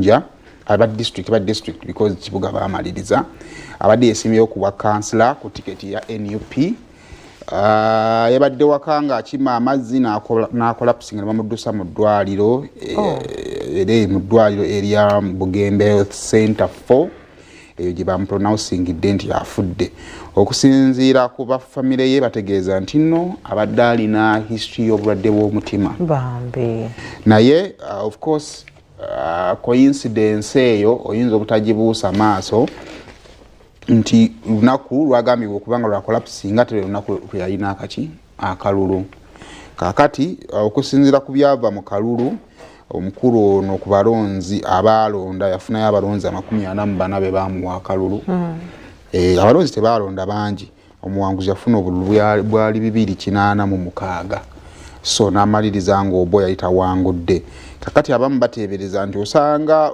Jinja aba district because Kibuga bamaliriza abadde yesimyeyo ku bwa kansula ku tiketi ya NUP yabadde wakanga akima amazzi n'akola pusinga bamuddusa mu ddwaliro mu ddwaliro erya Bugembe Health Center 4 eyo gye bamupronouncingidde nti afudde okusinziira ku bafamire ye bategeeza nti nno abadde alina history y'obulwadde bw'omutima bambi naye of course coincidence eyo oyinza obutagibuusa maaso nti lunaku lwagambibwa okubanga lwakola pusinga tere lunaku lweyalina akalulu kakati okusinziira ku byava mu kalulu omukulu ono ku balonzi abaalonda yafunayo abalonzi 44 be bamuwa akalulu abalonzi tebalonda bangi omuwanguzi yafuna obululu bwali 286 so n'amaliriza ng'obo yali tawangudde kakati abamu bateebereza nti osanga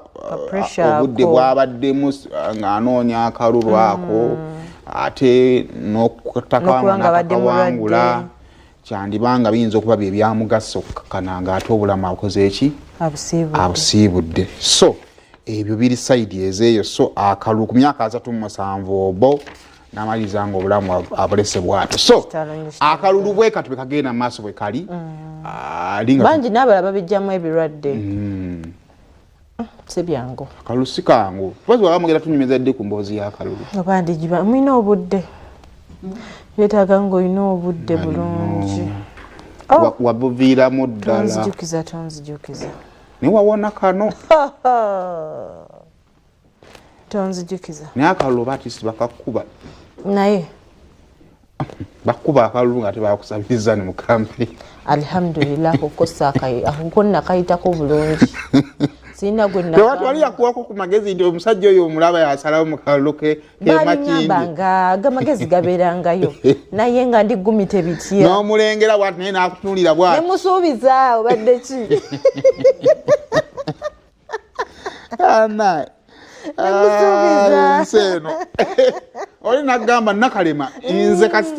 obudde bwabaddemu ng'anoonya akalulu ako ate n'okutakawangula kyandibanga biyinza okuba bye byamugaso okukakkana ng'ate obulamu akoze eki abusiibudde so ebyo biri saidi ezeeyo so akalulu ku myaka 37 obo n'amaliriza ng'obulamu abulese bw'atyo so akalulu bwe kati bwe kagenda mu maaso bwe kali bangi n'abalala babijjamu ebirwadde si byangu akalulu si kangu bazi waba mugenda tunyumiza dde ku mboozi y'akalulu abandigiba mulina obudde yeetaaga ng'olina obudde bulungi wabuviiramu ddala tonzijukiza ne wawona kano tonzijukiza naye akalulu baatisi bakakuba naye bakuba akalulu nga tebakusabiriza ne mu kampe alhamdulillah kukosa akonna kayitako bulungi sina gwewatwali yakuwako ku magezi nti omusajja oyo omulaba yasalawo mu kalulu ke baliŋambanga gamagezi gabeerangayo naye nga ndi gumite bitya n'omulengera bwati naye n'akutunuulira bwati nemusuubiza obadde ki nemusuubiza eno oli nagamba nakalema nze kasi